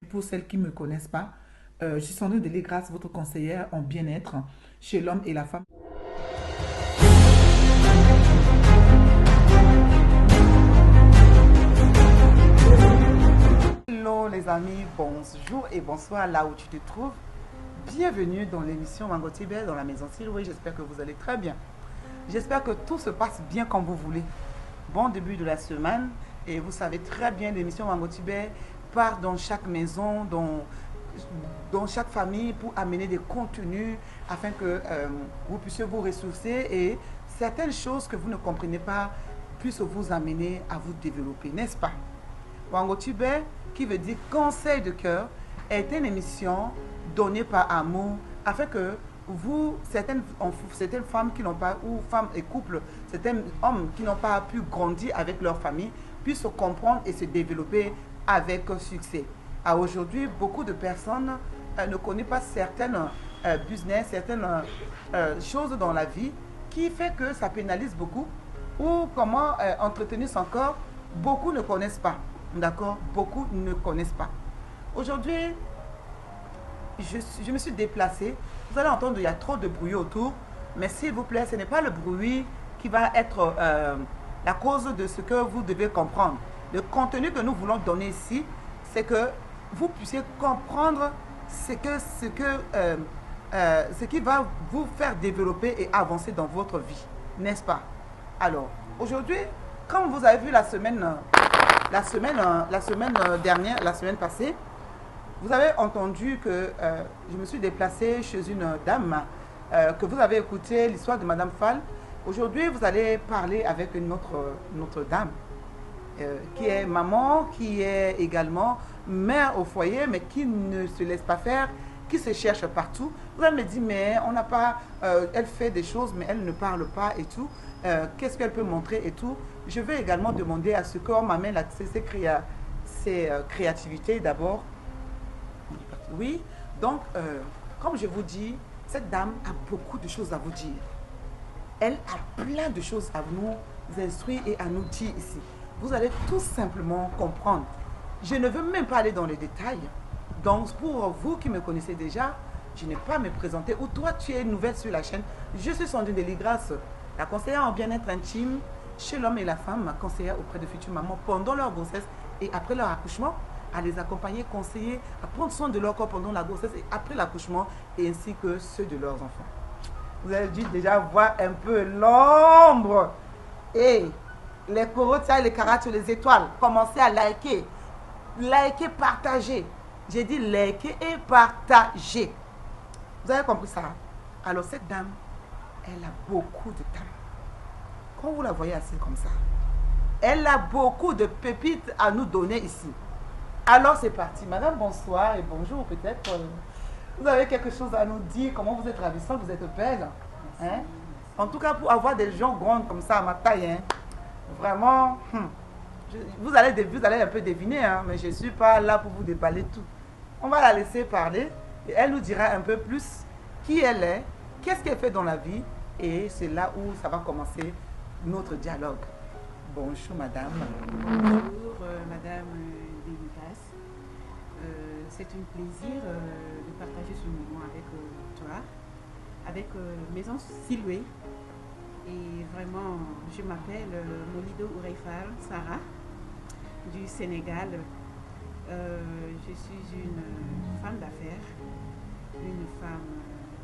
Pour celles qui ne me connaissent pas, je suis Sandrine Delégrace, votre conseillère en bien-être chez l'homme et la femme. Hello les amis, bonjour et bonsoir là où tu te trouves. Bienvenue dans l'émission Mango Tibet dans la maison Siloué. J'espère que vous allez très bien. J'espère que tout se passe bien comme vous voulez. Bon début de la semaine et vous savez très bien l'émission Mango Tibet part dans chaque maison, dans chaque famille pour amener des contenus afin que vous puissiez vous ressourcer et certaines choses que vous ne comprenez pas puissent vous amener à vous développer, n'est-ce pas? Wango Tibet, qui veut dire conseil de cœur, est une émission donnée par amour afin que vous, certaines femmes qui n'ont pas, ou femmes et couples, certains hommes qui n'ont pas pu grandir avec leur famille, puissent se comprendre et se développer avec succès. À aujourd'hui, beaucoup de personnes ne connaissent pas certaines business, certaines choses dans la vie qui fait que ça pénalise beaucoup ou comment entretenir son corps. Beaucoup ne connaissent pas. D'accord? Beaucoup ne connaissent pas. Aujourd'hui, je me suis déplacée. Vous allez entendre, il y a trop de bruit autour. Mais s'il vous plaît, ce n'est pas le bruit qui va être la cause de ce que vous devez comprendre. Le contenu que nous voulons donner ici, c'est que vous puissiez comprendre ce qui va vous faire développer et avancer dans votre vie. N'est-ce pas? Alors, aujourd'hui, comme vous avez vu la semaine dernière, la semaine passée, vous avez entendu que je me suis déplacée chez une dame, que vous avez écouté l'histoire de Madame Fall. Aujourd'hui, vous allez parler avec une autre dame, qui est maman, qui est également mère au foyer, mais qui ne se laisse pas faire, qui se cherche partout. Vous allez me dire, mais on n'a pas, elle fait des choses, mais elle ne parle pas et tout. Qu'est-ce qu'elle peut montrer et tout. Je vais également demander à ce qu'on m'amène ses créativités d'abord. Oui, donc, comme je vous dis, cette dame a beaucoup de choses à vous dire. Elle a plein de choses à nous instruire et à nous dire ici. Vous allez tout simplement comprendre. Je ne veux même pas aller dans les détails. Donc, pour vous qui me connaissez déjà, je n'ai pas à me présenter. Ou toi, tu es nouvelle sur la chaîne. Je suis Sandrine Delégrace, la conseillère en bien-être intime chez l'homme et la femme, conseillère auprès de futures mamans pendant leur grossesse et après leur accouchement, à les accompagner, conseiller, à prendre soin de leur corps pendant la grossesse et après l'accouchement, et ainsi que ceux de leurs enfants. Vous avez dû déjà voir un peu l'ombre et les corotias et les carats sur les étoiles. Commencez à liker. Liker, partager. J'ai dit liker et partager. Vous avez compris ça? Alors cette dame, elle a beaucoup de talent. Quand vous la voyez assise comme ça, elle a beaucoup de pépites à nous donner ici. Alors c'est parti. Madame, bonsoir et bonjour peut-être. Vous avez quelque chose à nous dire? Comment vous êtes ravissante, vous êtes belle. Hein? En tout cas, pour avoir des gens grandes comme ça à ma taille, hein, vraiment, vous allez un peu deviner, hein, mais je ne suis pas là pour vous déballer tout. On va la laisser parler et elle nous dira un peu plus qui elle est, qu'est-ce qu'elle fait dans la vie, et c'est là où ça va commencer notre dialogue. Bonjour madame. Bonjour madame Delégrace. C'est un plaisir de partager ce moment avec toi, avec Maison Siloué. Et vraiment, je m'appelle Molido Oureifal Sarah du Sénégal. Je suis une femme d'affaires, une femme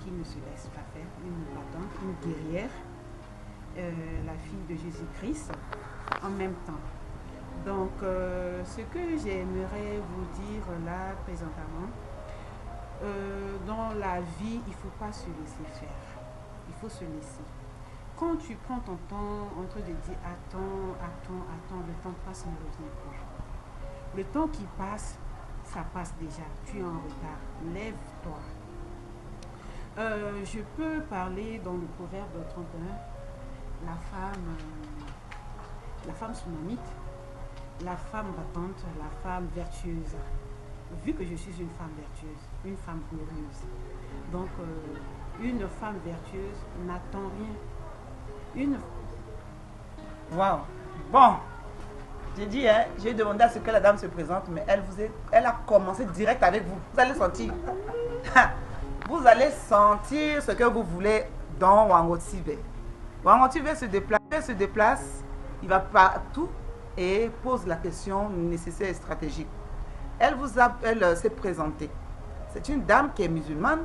qui ne se laisse pas faire, une battante, une guerrière, la fille de Jésus-Christ en même temps. Donc, ce que j'aimerais vous dire là présentement, dans la vie, il ne faut pas se laisser faire. Il faut se laisser. Quand tu prends ton temps en train de dire attends, le temps passe, ne revient plus. Le temps qui passe, ça passe déjà. Tu es en retard. Lève-toi. Je peux parler dans le proverbe 31, la femme sounamite, la femme battante, la femme vertueuse. Vu que je suis une femme vertueuse, une femme glorieuse. Donc, une femme vertueuse n'attend rien. Waouh. Bon, J'ai dit, hein, j'ai demandé à ce que la dame se présente, mais elle a commencé direct avec vous. Vous allez sentir. Vous allez sentir ce que vous voulez dans Wangotibe. Wangotibe se déplace, il va partout et pose la question nécessaire et stratégique. Elle s'est présentée. C'est une dame qui est musulmane,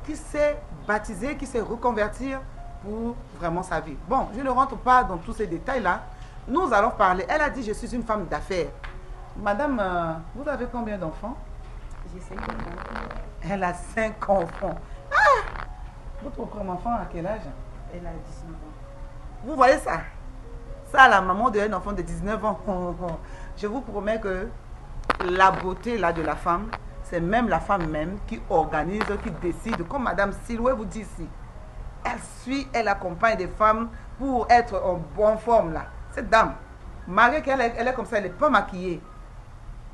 qui s'est baptisée, qui s'est reconvertir pour vraiment sa vie. Bon, je ne rentre pas dans tous ces détails-là. Nous allons parler. Elle a dit, je suis une femme d'affaires. Madame, vous avez combien d'enfants? J'ai 5 enfants. Elle a 5 enfants. Ah! Votre premier enfant, à quel âge? Elle a 19 ans. Vous voyez ça? Ça, la maman d'un enfant de 19 ans. Je vous promets que la beauté là de la femme, c'est même la femme même qui organise, qui décide. Comme Madame Siloué vous dit ici. Elle suit, elle accompagne des femmes pour être en bonne forme là. Cette dame, malgré qu'elle est comme ça, elle n'est pas maquillée.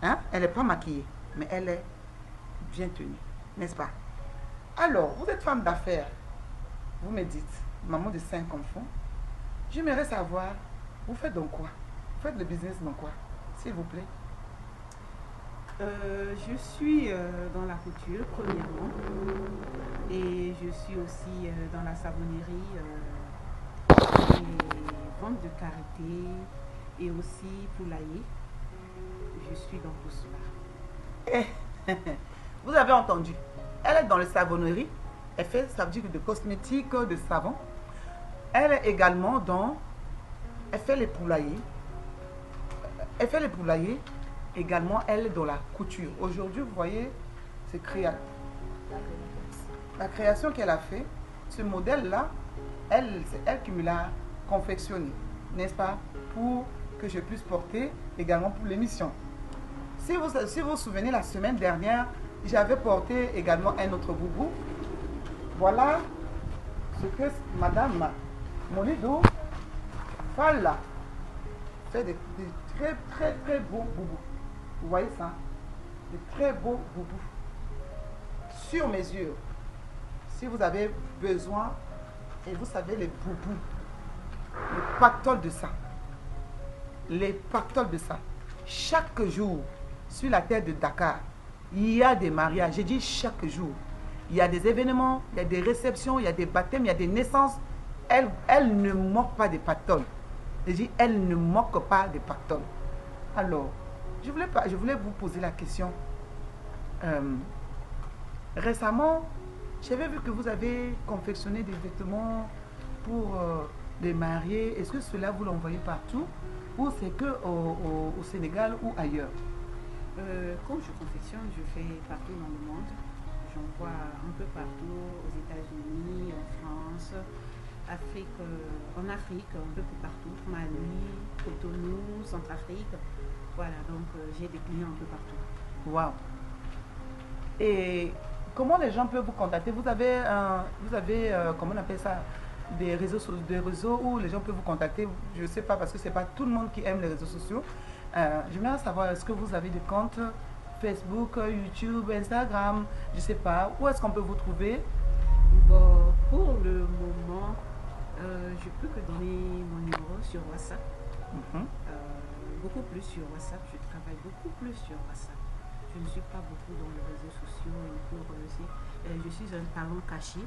Hein? Elle n'est pas maquillée, mais elle est bien tenue, n'est-ce pas? Alors, vous êtes femme d'affaires. Vous me dites, maman de 5 enfants. J'aimerais savoir, vous faites donc quoi? Vous faites le business dans quoi? S'il vous plaît. Je suis dans la couture, premièrement. Et je suis aussi dans la savonnerie, et vente de karité et aussi poulailler. Je suis dans tout cela. Vous avez entendu. Elle est dans les savonneries. Elle fait, ça veut dire, de cosmétiques, de savon. Elle est également dans... Elle fait les poulaillers. Elle fait les poulaillers. Également, elle est dans la couture. Aujourd'hui, vous voyez, c'est créatif. La création qu'elle a fait, ce modèle-là, c'est elle qui me l'a confectionné, n'est-ce pas? Pour que je puisse porter également pour l'émission. Si vous vous souvenez, la semaine dernière, j'avais porté également un autre boubou. Voilà ce que Madame Monido Fall fait de très très très beaux boubous. Vous voyez ça? De très beaux boubous. Sur mesure. Si vous avez besoin, et vous savez les boubous, les pactoles de ça. Les pactoles de ça. Chaque jour, sur la terre de Dakar, il y a des mariages. J'ai dit chaque jour. Il y a des événements, il y a des réceptions, il y a des baptêmes, il y a des naissances. Elle ne moque pas des pactoles. J'ai dit, elle ne moque pas des pactoles. Alors, je voulais vous poser la question. Récemment, j'avais vu que vous avez confectionné des vêtements pour les mariés. Est-ce que cela vous l'envoyez partout ou c'est que au Sénégal ou ailleurs? Quand je confectionne, je fais partout dans le monde. J'envoie un peu partout, aux États-Unis, en France, en Afrique, un peu partout, Mali, Cotonou, Centrafrique. Voilà, donc j'ai des clients un peu partout. Waouh! Et comment les gens peuvent vous contacter? Vous avez, comment on appelle ça? Des réseaux où les gens peuvent vous contacter. Je ne sais pas parce que ce n'est pas tout le monde qui aime les réseaux sociaux. J'aimerais savoir, est-ce que vous avez des comptes Facebook, YouTube, Instagram? Je ne sais pas. Où est-ce qu'on peut vous trouver? Bon, pour le moment, je peux que donner mon numéro sur WhatsApp. Beaucoup plus sur WhatsApp. Je travaille beaucoup plus sur WhatsApp. Je ne suis pas beaucoup dans les réseaux sociaux je suis un talent caché.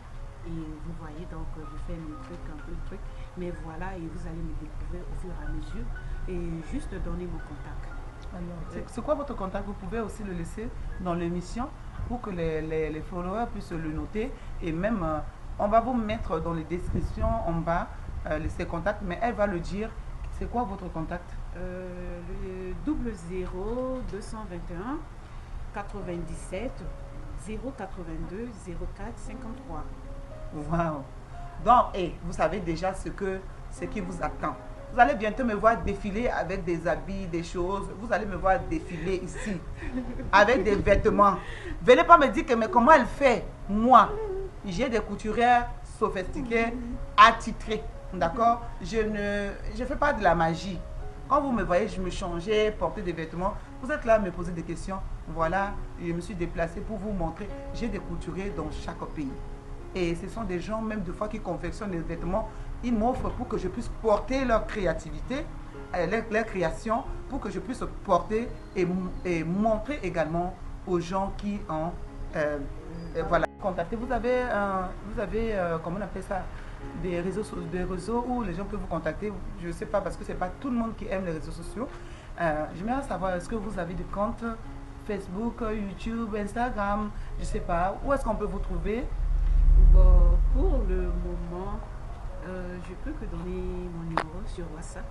Et vous voyez, donc je fais un peu de trucs. Mais voilà, et vous allez me découvrir au fur et à mesure. Et juste donner mon contact. Alors, c'est quoi votre contact? Vous pouvez aussi le laisser dans l'émission pour que les followers puissent le noter. Et même, on va vous mettre dans les descriptions en bas ces contacts. Mais elle va le dire. C'est quoi votre contact? Le 00 221 97 082 04 53. Waouh! Donc, vous savez déjà ce qui vous attend. Vous allez bientôt me voir défiler avec des habits, des choses. Vous allez me voir défiler ici avec des vêtements. Venez pas me dire que mais comment elle fait? Moi, j'ai des couturières sophistiquées, attitrées. D'accord? Je ne fais pas de la magie. Quand vous me voyez, je me changeais, porter des vêtements. Vous êtes là à me poser des questions. Voilà, je me suis déplacée pour vous montrer. J'ai des couturiers dans chaque pays. Et ce sont des gens, même des fois, qui confectionnent les vêtements. Ils m'offrent pour que je puisse porter leur créativité leurs créations pour que je puisse porter et montrer également aux gens qui ont voilà, contacté. Vous avez, comment on appelle ça, des réseaux où les gens peuvent vous contacter. Je ne sais pas parce que c'est pas tout le monde qui aime les réseaux sociaux. J'aimerais savoir, est-ce que vous avez des comptes Facebook, YouTube, Instagram, je ne sais pas. Où est-ce qu'on peut vous trouver? Bon, pour le moment, je peux que donner mon numéro sur WhatsApp.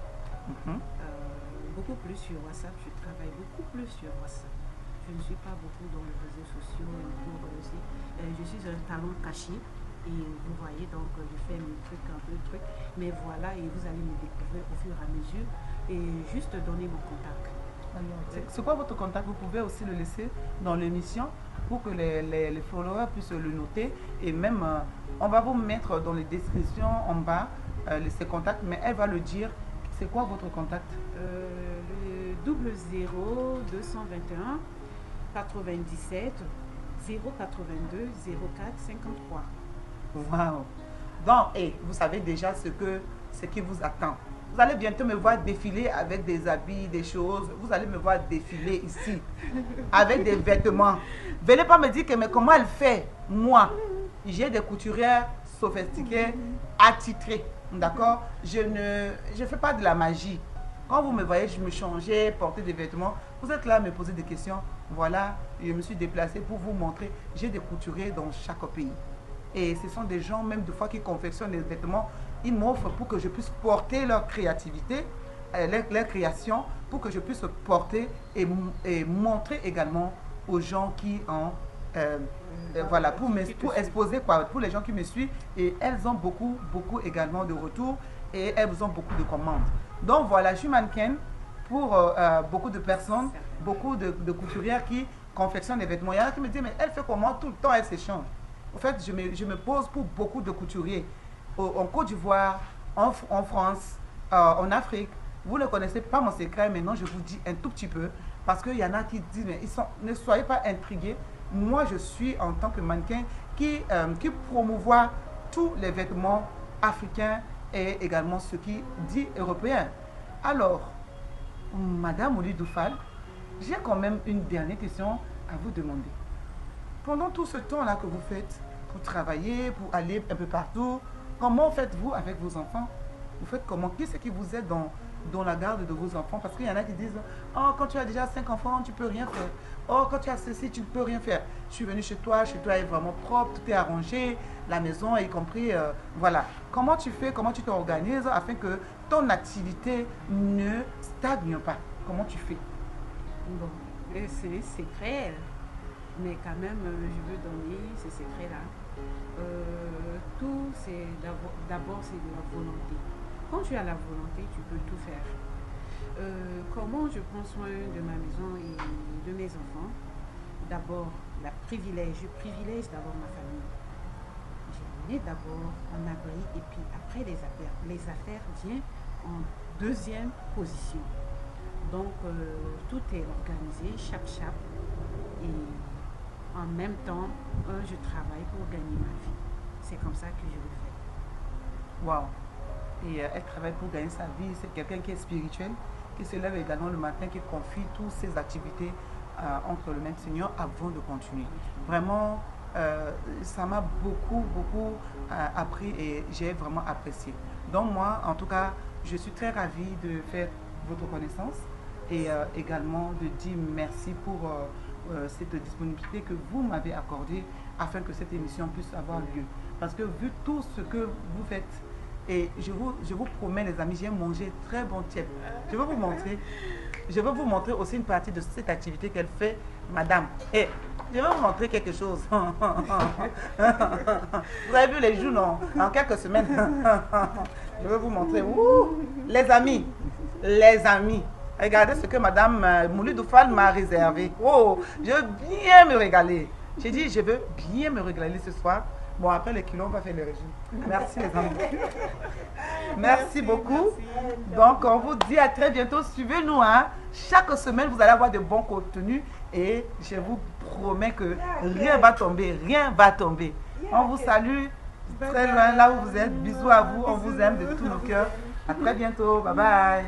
Beaucoup plus sur WhatsApp. Je travaille beaucoup plus sur WhatsApp. Je ne suis pas beaucoup dans les réseaux sociaux. Je suis un talent caché. Et vous voyez, donc je fais mes trucs, un peu de trucs. Mais voilà, et vous allez me découvrir au fur et à mesure. Et juste donner mon contact. C'est quoi votre contact? Vous pouvez aussi le laisser dans l'émission pour que les followers puissent le noter. Et même, on va vous mettre dans les descriptions en bas ses contacts, mais elle va le dire. C'est quoi votre contact? Le 00 221 97 082 04 53. Wow. Donc, et vous savez déjà ce qui vous attend. Vous allez bientôt me voir défiler avec des habits, des choses. Vous allez me voir défiler ici avec des vêtements. Venez pas me dire que mais comment elle fait? Moi, j'ai des couturières sophistiquées, attitrées. D'accord? Je ne fais pas de la magie. Quand vous me voyez, je me changeais, porter des vêtements. Vous êtes là à me poser des questions. Voilà, je me suis déplacée pour vous montrer. J'ai des couturiers dans chaque pays. Et ce sont des gens, même des fois, qui confectionnent les vêtements. Ils m'offrent pour que je puisse porter leur créativité, leur création, pour que je puisse porter et montrer également aux gens qui ont... voilà, pour exposer quoi, pour les gens qui me suivent. Et elles ont beaucoup également de retours et elles ont beaucoup de commandes. Donc voilà, je suis mannequin pour beaucoup de personnes, beaucoup de couturières qui confectionnent des vêtements. Il y en a qui me disent, mais elle fait comment? Tout le temps, elle s'échange. En fait, je me pose pour beaucoup de couturiers. En Côte d'Ivoire, en France, en Afrique. Vous ne connaissez pas mon secret, maintenant je vous dis un tout petit peu. Parce qu'il y en a qui disent, mais ne soyez pas intrigués. Moi, je suis en tant que mannequin qui promouvoit tous les vêtements africains et également ce qui dit européen. Alors, Madame Moulidoul Fall, j'ai quand même une dernière question à vous demander. Pendant tout ce temps-là que vous faites pour travailler, pour aller un peu partout, comment faites-vous avec vos enfants? Vous faites comment? Qui c'est qui vous aide dans la garde de vos enfants? Parce qu'il y en a qui disent, oh, quand tu as déjà 5 enfants, tu ne peux rien faire. Oh, quand tu as ceci, tu ne peux rien faire. Je suis venue chez toi est vraiment propre, tout est arrangé, la maison, y compris, voilà. Comment tu fais, comment tu t'organises afin que ton activité ne stagne pas? Comment tu fais? Bon, c'est secret. Mais quand même, je veux donner ces secrets-là. Tout, c'est d'abord, c'est de la volonté. Quand tu as la volonté, tu peux tout faire. Comment je prends soin de ma maison et de mes enfants? D'abord, je privilège d'abord ma famille. J'ai mis d'abord en abri et puis après les affaires. Les affaires viennent en deuxième position. Donc, tout est organisé, chap. Et en même temps, je travaille pour gagner ma vie. C'est comme ça que je le fais. Waouh! Et elle travaille pour gagner sa vie. C'est quelqu'un qui est spirituel, qui se lève également le matin, qui confie toutes ses activités entre le même Seigneur avant de continuer. Vraiment, ça m'a beaucoup appris et j'ai vraiment apprécié. Donc moi, en tout cas, je suis très ravie de faire votre connaissance et également de dire merci pour... cette disponibilité que vous m'avez accordée afin que cette émission puisse avoir lieu. Parce que vu tout ce que vous faites, et je vous promets les amis, j'ai mangé très bon tiep. Je vais vous montrer aussi une partie de cette activité qu'elle fait, madame. Et je vais vous montrer quelque chose. Vous avez vu les joues, non? En quelques semaines. Je vais vous montrer. Ouh, les amis. Regardez ce que Madame Moulidoul Fall m'a réservé. Oh, je veux bien me régaler. J'ai dit, je veux bien me régaler ce soir. Bon, après les kilos, on va faire le régime. Merci les amis. Merci beaucoup. Donc, on vous dit à très bientôt. Suivez-nous. Hein. Chaque semaine, vous allez avoir de bons contenus. Et je vous promets que rien va tomber. Rien va tomber. On vous salue très loin là où vous êtes. Bisous à vous. On vous aime de tout nos cœurs. À très bientôt. Bye bye.